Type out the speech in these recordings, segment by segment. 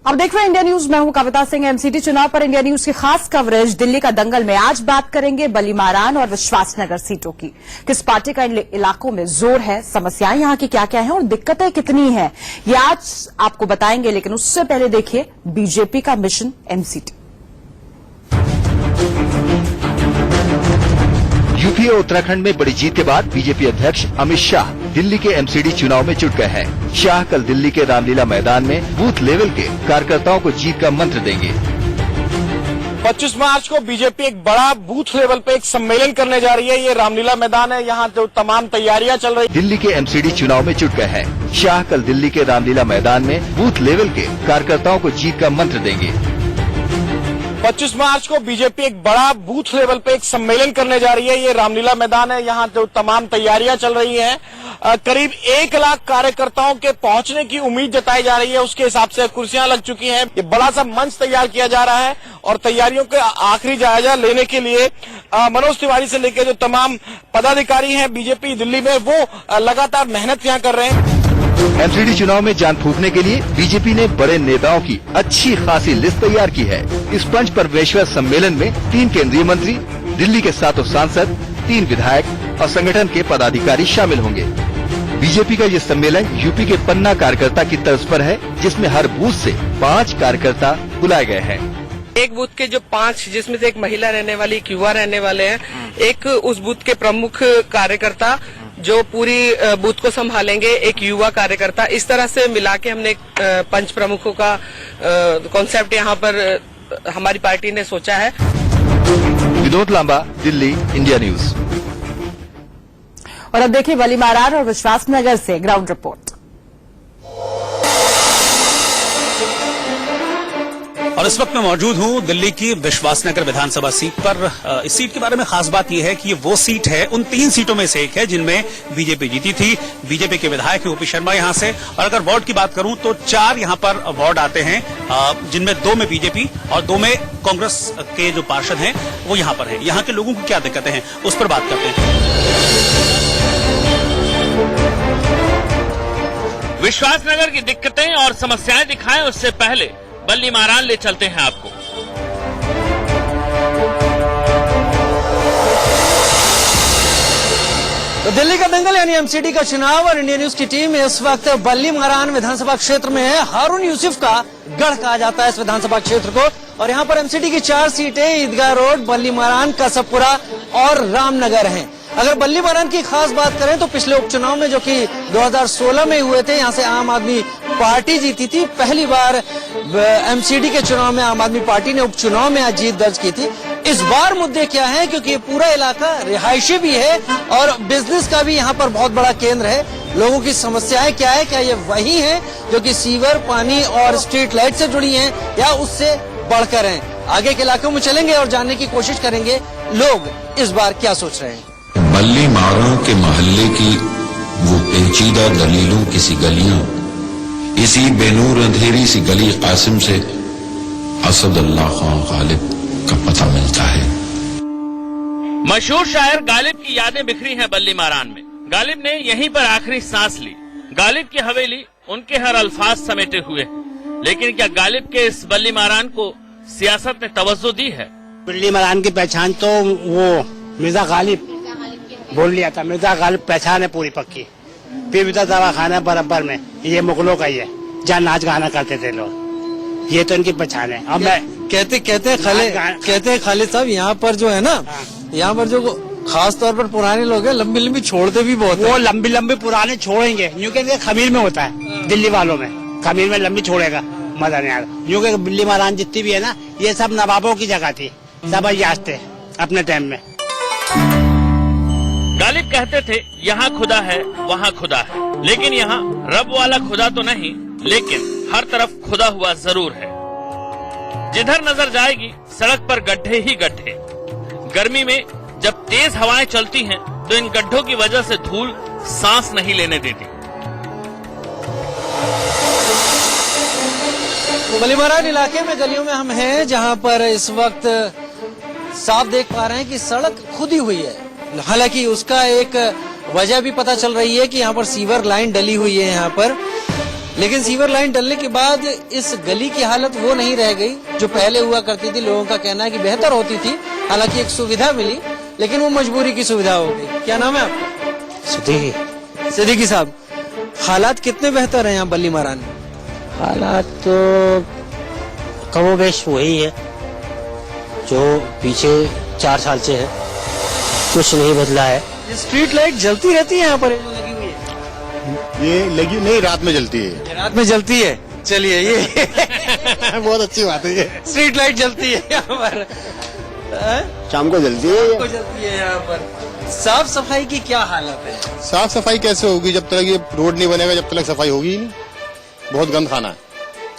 अब देख रहे हैं इंडिया न्यूज। मैं हूं कविता सिंह। एमसीडी चुनाव पर इंडिया न्यूज की खास कवरेज। दिल्ली का दंगल में आज बात करेंगे बल्ली मारान और विश्वासनगर सीटों की। किस पार्टी का इन इलाकों में जोर है, समस्याएं यहां की क्या क्या हैं और दिक्कतें कितनी हैं, ये आज आपको बताएंगे। लेकिन उससे पहले देखिए बीजेपी का मिशन एमसीडी। यूपी और उत्तराखंड में बड़ी जीत के बाद बीजेपी अध्यक्ष अमित शाह दिल्ली के एमसीडी चुनाव में जुट गए हैं। शाह कल दिल्ली के रामलीला मैदान में बूथ लेवल के कार्यकर्ताओं को जीत का मंत्र देंगे। 25 मार्च को बीजेपी एक बड़ा बूथ लेवल पे एक सम्मेलन करने जा रही है। ये रामलीला मैदान है, यहाँ जो तमाम तैयारियां चल रही। दिल्ली के एमसीडी चुनाव में जुट गए हैं। शाह कल दिल्ली के रामलीला मैदान में बूथ लेवल के कार्यकर्ताओं को जीत का मंत्र देंगे। 25 मार्च को बीजेपी एक बड़ा बूथ लेवल पे एक सम्मेलन करने जा रही है। ये रामलीला मैदान है, यहाँ जो तमाम तैयारियां चल रही हैं। करीब 1 लाख कार्यकर्ताओं के पहुंचने की उम्मीद जताई जा रही है। उसके हिसाब से कुर्सियां लग चुकी हैं। ये बड़ा सा मंच तैयार किया जा रहा है और तैयारियों के आखिरी जायजा लेने के लिए मनोज तिवारी से लेकर जो तमाम पदाधिकारी हैं बीजेपी दिल्ली में, वो लगातार मेहनत यहाँ कर रहे हैं। एमसीडी चुनाव में जान फूंकने के लिए बीजेपी ने बड़े नेताओं की अच्छी खासी लिस्ट तैयार की है। इस पंच परमेश्वर सम्मेलन में 3 केंद्रीय मंत्री, दिल्ली के 7 सांसद, 3 विधायक और संगठन के पदाधिकारी शामिल होंगे। बीजेपी का ये सम्मेलन यूपी के पन्ना कार्यकर्ता की तर्ज पर है, जिसमें हर बूथ से 5 कार्यकर्ता बुलाए गए हैं। एक बूथ के जो 5, जिसमें से एक महिला रहने वाली, एक युवा रहने वाले हैं, एक उस बूथ के प्रमुख कार्यकर्ता जो पूरी बूथ को संभालेंगे, एक युवा कार्यकर्ता। इस तरह से मिला के हमने पंच प्रमुखों का कॉन्सेप्ट यहाँ पर हमारी पार्टी ने सोचा है। Vinod Lamba, Delhi, India news. और अब देखिए बल्ली मारान और विश्वासनगर से ग्राउंड रिपोर्ट। और इस वक्त मैं मौजूद हूं दिल्ली की विश्वासनगर विधानसभा सीट पर। इस सीट के बारे में खास बात यह है कि ये वो सीट है, उन 3 सीटों में से एक है जिनमें बीजेपी जीती थी। बीजेपी के विधायक है ओपी शर्मा यहां से। और अगर वार्ड की बात करूं तो 4 यहां पर वार्ड आते हैं, जिनमें 2 में बीजेपी और 2 में कांग्रेस के जो पार्षद हैं वो यहां पर हैं। यहां के लोगों को क्या दिक्कतें हैं उस पर बात करते हैं। विश्वासनगर की दिक्कतें और समस्याएं दिखाएं उससे पहले बल्ली मारान ले चलते हैं आपको। तो दिल्ली का दंगल यानी एमसीडी का चुनाव और इंडिया न्यूज की टीम इस वक्त बल्ली मारान विधानसभा क्षेत्र में है। हारून यूसुफ का गढ़ कहा जाता है इस विधानसभा क्षेत्र को। और यहाँ पर एमसीडी की 4 सीटें ईदगाह रोड, बल्ली मारान, कसबपुरा और रामनगर हैं। अगर बल्ली मारान की खास बात करें तो पिछले उपचुनाव में जो कि 2016 में हुए थे, यहाँ से आम आदमी पार्टी जीती थी। पहली बार एमसीडी के चुनाव में आम आदमी पार्टी ने उपचुनाव में आज जीत दर्ज की थी। इस बार मुद्दे क्या हैं, क्योंकि ये पूरा इलाका रिहायशी भी है और बिजनेस का भी यहाँ पर बहुत बड़ा केंद्र है। लोगों की समस्याएं क्या है, क्या ये वही है जो कि सीवर, पानी और स्ट्रीट लाइट से जुड़ी हैं या उससे बढ़कर हैं। आगे के इलाकों में चलेंगे और जानने की कोशिश करेंगे लोग इस बार क्या सोच रहे हैं। बल्ली मारान के मोहल्ले की वो पेचीदा दलीलों की सी गलियां, इसी बेनूर अंधेरी सी गली कासिम से असदुल्लाह खान गालिब का पता मिलता है। मशहूर शायर गालिब की यादें बिखरी हैं बल्ली मारान में। गालिब ने यहीं पर आखिरी सांस ली। गालिब की हवेली उनके हर अल्फाज समेटे हुए है। लेकिन क्या गालिब के इस बल्ली मारान को सियासत ने तवज्जो दी है? बल्ली मारान की पहचान तो वो मिर्जा गालिब बोल लिया था। मिर्जा गालिब पहचान है पूरी पक्की। पीविता दवाखाना बराबर में, ये मुगलों का ही है, जहाँ नाच गाना करते थे लोग। ये तो इनकी पहचान है। अब मैं कहते खालिद साहब, यहाँ पर जो है ना, यहाँ पर जो खास तौर पर पुराने लोग हैं, लंबी लंबी छोड़ते भी बहुत वो लंबी लंबी पुराने छोड़ेंगे। यूँ कहते खमीर में होता है दिल्ली वालों में, खमीर में लंबी छोड़ेगा, मजा नहीं आता। यूँ कह बल्ली मारान जितनी भी है ना, ये सब नवाबों की जगह थी, सब अयाज थे अपने टाइम में। गालिब कहते थे यहाँ खुदा है वहाँ खुदा है, लेकिन यहाँ रब वाला खुदा तो नहीं, लेकिन हर तरफ खुदा हुआ जरूर है। जिधर नजर जाएगी सड़क पर गड्ढे ही गड्ढे। गर्मी में जब तेज हवाएं चलती हैं तो इन गड्ढों की वजह से धूल सांस नहीं लेने देती। बल्ली मारान इलाके में गलियों में हम हैं, जहां पर इस वक्त साफ देख पा रहे हैं कि सड़क खुदी हुई है। हालांकि उसका एक वजह भी पता चल रही है कि यहाँ पर सीवर लाइन डली हुई है यहाँ पर, लेकिन सीवर लाइन डलने के बाद इस गली की हालत वो नहीं रह गई जो पहले हुआ करती थी। लोगों का कहना है कि बेहतर होती थी, हालांकि एक सुविधा मिली, लेकिन वो मजबूरी की सुविधा हो गई। क्या नाम है आपका? सिद्दीकी। सिद्दीकी साहब, हालात कितने बेहतर हैं यहाँ बल्ली मारान में? हालात तो कमोबेश वही है जो पीछे 4 साल से है, कुछ नहीं बदला है। ये स्ट्रीट लाइट जलती रहती है यहाँ पर, ये जो लगी हुई है? ये लगी नहीं, रात में जलती है। रात में जलती है? चलिए, ये बहुत अच्छी बात है। ये स्ट्रीट लाइट जलती है यहाँ पर, शाम को जलती है। को जलती है यहाँ पर। साफ सफाई की क्या हालत है? साफ सफाई कैसे होगी जब तक ये रोड नहीं बनेगा, जब तक सफाई होगी ही नहीं। बहुत गंद खाना है,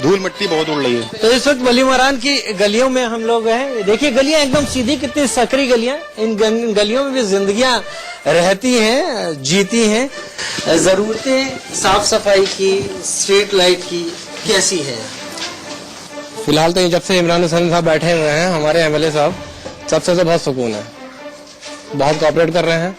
धूल मिट्टी बहुत उड़ रही है। तो इस वक्त बल्ली मारान की गलियों में हम लोग हैं। देखिए गलियां एकदम सीधी, कितनी सकरी गलियां। इन गलियों में भी जिंदगियां रहती हैं, जीती हैं। जरूरतें साफ सफाई की, स्ट्रीट लाइट की कैसी है? फिलहाल तो जब से इमरान हुसैन साहब बैठे हुए हैं, हमारे एमएलए साहब, सबसे तो बहुत सुकून है। बहुत कोऑपरेट कर रहे हैं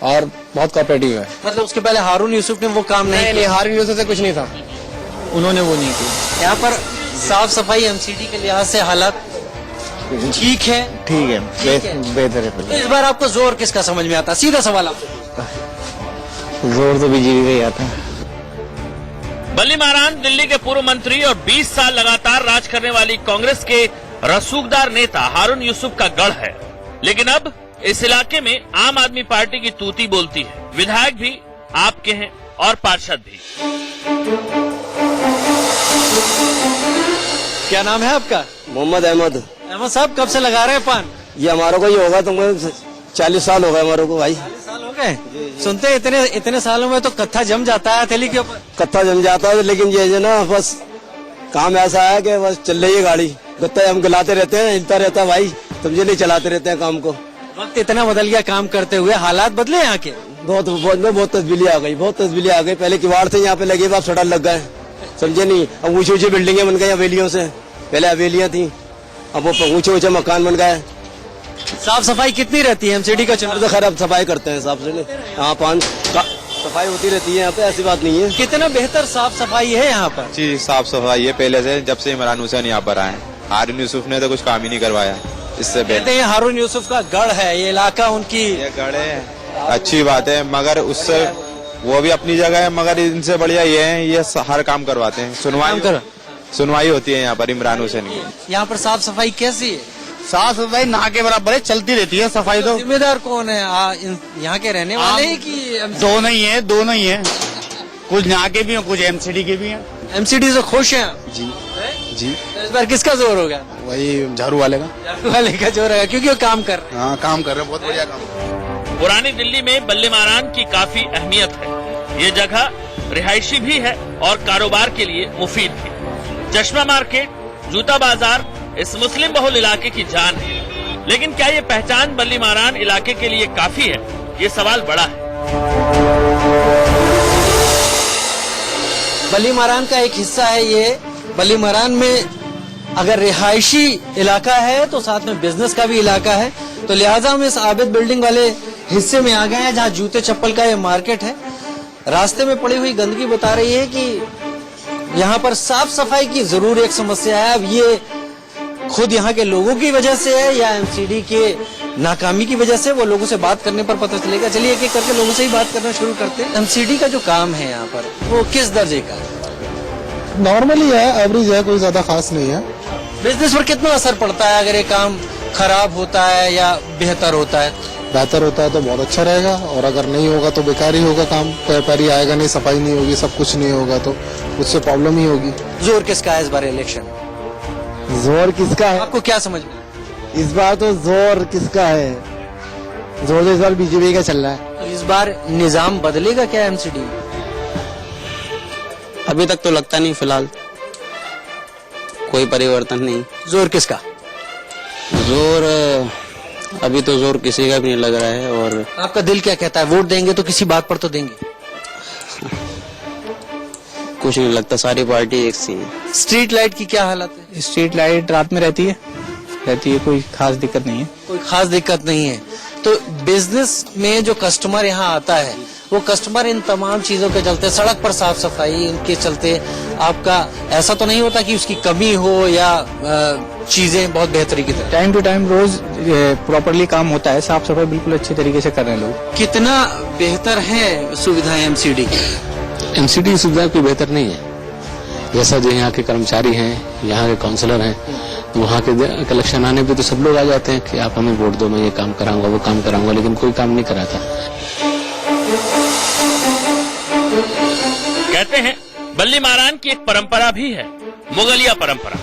और बहुत कोऑपरेटिव है। मतलब उसके पहले हारून यूसुफ ने वो काम नहीं, हारून यूसुफ से कुछ नहीं था, उन्होंने वो नहीं किया। यहाँ पर साफ सफाई एमसीडी के लिहाज से हालात ठीक है? ठीक है, बेहतर है। तो इस बार आपको जोर किसका समझ में आता? सीधा सवाल आपको। जोर तो बीजेपी का ही आता है। बल्ली मारान दिल्ली के पूर्व मंत्री और 20 साल लगातार राज करने वाली कांग्रेस के रसूखदार नेता हारून यूसुफ का गढ़ है। लेकिन अब इस इलाके में आम आदमी पार्टी की तूती बोलती है। विधायक भी आपके हैं और पार्षद भी। क्या नाम है आपका? मोहम्मद अहमद। अहमद साहब, कब से लगा रहे हैं पान? ये हमारा को ही होगा, तुमको 40 साल हो गए हमारे को भाई। 40 साल हो गए? सुनते हैं इतने सालों में तो कत्था जम जाता है हथेली के ऊपर। कत्था जम जाता है, लेकिन ये जो ना बस काम ऐसा है कि बस चल रही है गाड़ी, गत्ता हम गिलाते रहते हैं, हिलता रहता है भाई, समझे नहीं, चलाते रहते हैं काम को। वक्त इतना बदल गया काम करते हुए, हालात बदले यहाँ के? बहुत तब्दीली आ गई, बहुत तब्दीली आ गई। पहले किवाड़ थे यहाँ पे लगे, अब सड़क लग गए, समझे नहीं। अब ऊंची ऊंची बिल्डिंगें बन गई हवेलियों से, पहले हवेलियां थी, अब वो ऊंचे ऊंचे मकान बन गए। साफ सफाई कितनी रहती है एमसीडी का चुनाव? तो खैर अब सफाई करते हैं साहब से, हाँ पान सफाई होती रहती है यहाँ पे, ऐसी बात नहीं है। कितना बेहतर साफ सफाई है यहाँ पर? जी साफ सफाई है पहले से, जब से इमरान हुसैन यहाँ पर आए। हारून यूसुफ ने तो कुछ काम ही नहीं करवाया इससे पहले। कहते हैं हारून यूसुफ का गढ़ है ये इलाका, उनकी ये गढ़ है, अच्छी बात है, मगर उससे वो भी अपनी जगह है, मगर इनसे बढ़िया ये है, ये हर काम करवाते हैं। सुनवाई होती है यहाँ पर इमरान हुसैन की। यहाँ पर साफ सफाई कैसी है? साफ सफाई ना के बराबर है, चलती रहती है सफाई। तो जिम्मेदार कौन है? यहाँ के रहने वाले हैं कि दोनों ही है, दोनों ही है। कुछ यहाँ के भी हैं, कुछ एमसीडी के भी हैं। एमसीडी से खुश हैं? जी जी। तो इस बार किसका जोर होगा? वही झाड़ू वाले का। झाड़ू वाले का जोर है, क्योंकि वो काम कर रहे हैं। हाँ काम कर रहे हैं, बहुत बढ़िया काम। पुरानी दिल्ली में बल्ली मारान की काफी अहमियत है। ये जगह रिहायशी भी है और कारोबार के लिए मुफीद भी। चश्मा मार्केट, जूता बाजार इस मुस्लिम बहुल इलाके की जान है। लेकिन क्या ये पहचान बल्ली मारान इलाके के लिए काफी है? ये सवाल बड़ा है। बल्ली मारान का एक हिस्सा है ये। बल्ली मारान में अगर रिहायशी इलाका है तो साथ में बिजनेस का भी इलाका है, तो लिहाजा हम इस आबिद बिल्डिंग वाले हिस्से में आ गए हैं जहाँ जूते चप्पल का ये मार्केट है। रास्ते में पड़ी हुई गंदगी बता रही है कि यहाँ पर साफ सफाई की जरूर एक समस्या है। अब ये खुद यहाँ के लोगों की वजह से है या एमसीडी के नाकामी की वजह से, वो लोगों से बात करने पर पता चलेगा। चलिए एक एक करके लोगों से ही बात करना शुरू करते हैं। एमसीडी का जो काम है यहाँ पर वो किस दर्जे का है? नॉर्मली है, एवरेज है, कोई ज्यादा खास नहीं है। बिजनेस पर कितना असर पड़ता है अगर ये काम खराब होता है या बेहतर होता है? बेहतर होता है तो बहुत अच्छा रहेगा, और अगर नहीं होगा तो बेकार ही होगा काम, पैर ही आएगा नहीं, सफाई नहीं होगी, सब कुछ नहीं होगा तो उससे प्रॉब्लम ही होगी। जोर किसका है इस बार इलेक्शन? जोर किसका है? आपको क्या समझ में? इस बार तो जोर किसका है? जोर तो इस बार बीजेपी का चल रहा है। तो इस बार निजाम बदलेगा क्या एमसीडी? अभी तक तो लगता नहीं, फिलहाल कोई परिवर्तन नहीं। जोर किसका? जोर अभी तो जोर किसी का भी नहीं लग रहा है। और आपका दिल क्या कहता है? वोट देंगे तो किसी बात पर तो देंगे? कुछ नहीं लगता, सारी पार्टी एक सी है। स्ट्रीट लाइट की क्या हालत है? स्ट्रीट लाइट रात में रहती है, कोई खास दिक्कत नहीं है। कोई खास दिक्कत नहीं है, तो बिजनेस में जो कस्टमर यहाँ आता है वो कस्टमर इन तमाम चीजों के चलते, सड़क पर साफ सफाई इनके चलते आपका ऐसा तो नहीं होता कि उसकी कमी हो या चीजें बहुत बेहतरी की तरह? टाइम टू टाइम रोज प्रॉपरली काम होता है, साफ सफाई बिल्कुल अच्छे तरीके से कर रहे हैं लोग। कितना बेहतर है सुविधाएं एमसीडी की? एमसीडी सुविधा कोई बेहतर नहीं है। जैसा जो यहाँ के कर्मचारी हैं, यहाँ के काउंसलर हैं, तो वहाँ के कलेक्शन आने पे तो सब लोग आ जाते हैं कि आप हमें वोट दो, मैं ये काम कराऊंगा वो काम कराऊंगा, लेकिन कोई काम नहीं कराता। कहते हैं बल्ली मारान की एक परंपरा भी है, मुगलिया परंपरा,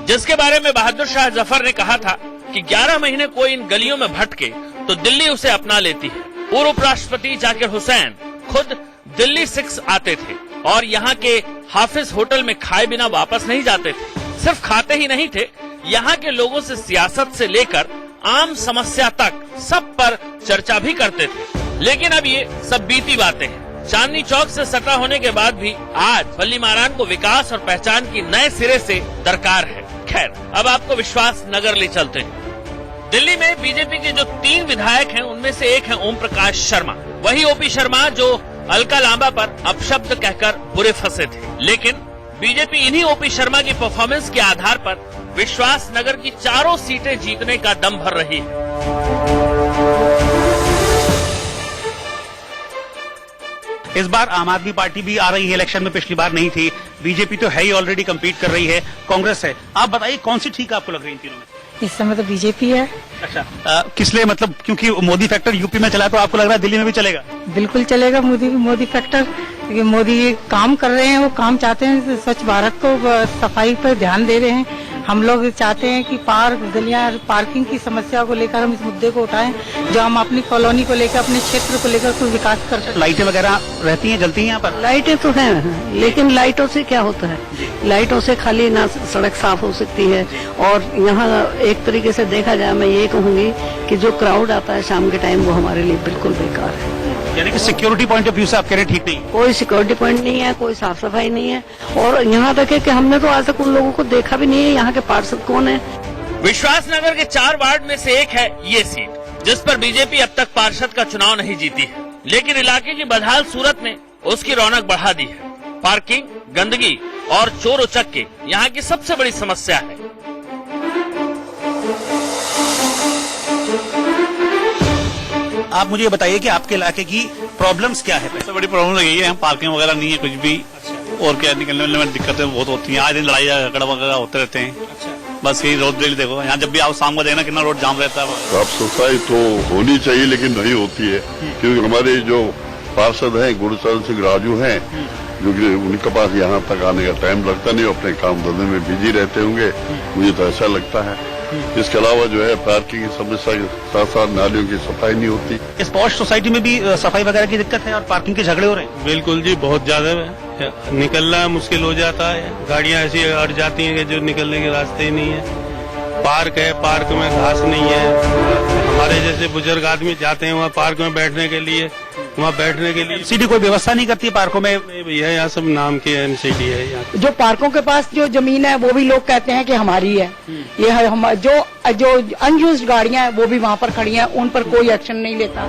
जिसके बारे में बहादुर शाह जफर ने कहा था कि 11 महीने कोई इन गलियों में भटके तो दिल्ली उसे अपना लेती है। पूर्व उपराष्ट्रपति जाकिर हुसैन खुद दिल्ली 6 आते थे और यहाँ के हाफिज होटल में खाए बिना वापस नहीं जाते थे। सिर्फ खाते ही नहीं थे, यहाँ के लोगों से सियासत से लेकर आम समस्या तक सब पर चर्चा भी करते थे। लेकिन अब ये सब बीती बातें हैं। चांदनी चौक से सटा होने के बाद भी आज बल्ली मारान को विकास और पहचान की नए सिरे से दरकार है। खैर, अब आपको विश्वास नगर ले चलते हैं। दिल्ली में बीजेपी के जो 3 विधायक हैं उनमें से एक है ओम प्रकाश शर्मा। वही ओपी शर्मा जो अलका लांबा पर अपशब्द कहकर बुरे फंसे थे। लेकिन बीजेपी इन्हीं ओपी शर्मा की परफॉर्मेंस के आधार पर विश्वास नगर की 4 सीटें जीतने का दम भर रही है। इस बार आम आदमी पार्टी भी आ रही है इलेक्शन में, पिछली बार नहीं थी। बीजेपी तो है ही, ऑलरेडी कम्पीट कर रही है, कांग्रेस है। आप बताइए कौन सी ठीक आपको लग रही है इन तीनों में? इस समय तो बीजेपी है। अच्छा, किस लिए? मतलब क्योंकि मोदी फैक्टर यूपी में चला, तो आपको लग रहा है दिल्ली में भी चलेगा? बिल्कुल चलेगा मोदी फैक्टर, क्योंकि मोदी काम कर रहे हैं, वो काम चाहते हैं, स्वच्छ भारत को सफाई पर ध्यान दे रहे हैं। हम लोग चाहते हैं कि पार्क गलियां पार्किंग की समस्या को लेकर हम इस मुद्दे को उठाएं, जो हम अपनी कॉलोनी को लेकर अपने क्षेत्र को लेकर कुछ विकास कर सकते। लाइटें वगैरह रहती हैं, जलती हैं यहाँ पर? लाइटें तो हैं, लेकिन लाइटों से क्या होता है? लाइटों से खाली ना सड़क साफ हो सकती है, और यहाँ एक तरीके से देखा जाए, मैं ये कहूँगी कि जो क्राउड आता है शाम के टाइम वो हमारे लिए बिल्कुल बेकार है। यानी कि सिक्योरिटी पॉइंट ऑफ व्यू से आप कह रहे हैं ठीक नहीं? कोई सिक्योरिटी पॉइंट नहीं है, कोई साफ सफाई नहीं है, और यहाँ तक है कि हमने तो आज तक उन लोगों को देखा भी नहीं है यहाँ के पार्षद कौन है। विश्वास नगर के 4 वार्ड में से एक है ये सीट, जिस पर बीजेपी अब तक पार्षद का चुनाव नहीं जीती है। लेकिन इलाके की बदहाल सूरत ने उसकी रौनक बढ़ा दी है। पार्किंग, गंदगी और चोर उचक्के यहाँ की सबसे बड़ी समस्या है। आप मुझे बताइए कि आपके इलाके की प्रॉब्लम्स क्या है? सबसे बड़ी प्रॉब्लम यही है, यहाँ पार्किंग वगैरह नहीं है कुछ भी। और क्या, निकलने में दिक्कतें बहुत होती हैं, आज दिन लड़ाई झगड़ा वगैरह होते रहते हैं। बस यही रोड डेली देखो, यहाँ जब भी आओ शाम को देखना कितना रोड जाम रहता है। साफ सफाई तो होनी चाहिए, लेकिन नहीं होती है, क्योंकि हमारे जो पार्षद हैं गुरुचरण सिंह राजू हैं, जो कि उनके पास यहाँ तक आने का टाइम लगता नहीं, अपने काम धंधे में बिजी रहते होंगे, मुझे तो ऐसा लगता है। इसके अलावा जो है पार्किंग की समस्या के साथ साथ नालियों की सफाई नहीं होती। इस पॉश सोसाइटी में भी सफाई वगैरह की दिक्कत है और पार्किंग के झगड़े हो रहे हैं? बिल्कुल जी, बहुत ज्यादा निकलना मुश्किल हो जाता है। गाड़ियां ऐसी अड़ जाती हैं कि जो निकलने के रास्ते ही नहीं है। पार्क है, पार्क में घास नहीं है। हमारे जैसे बुजुर्ग आदमी जाते हैं वहाँ पार्क में बैठने के लिए, वहाँ बैठने के लिए एमसीडी कोई व्यवस्था नहीं करती है पार्कों में? भैया यहाँ सब नाम की एमसीडी है यहाँ। जो पार्कों के पास जो जमीन है वो भी लोग कहते हैं कि हमारी है। ये हम जो अनयूज्ड गाड़ियां हैं वो भी वहाँ पर खड़ी हैं, उन पर कोई एक्शन नहीं लेता।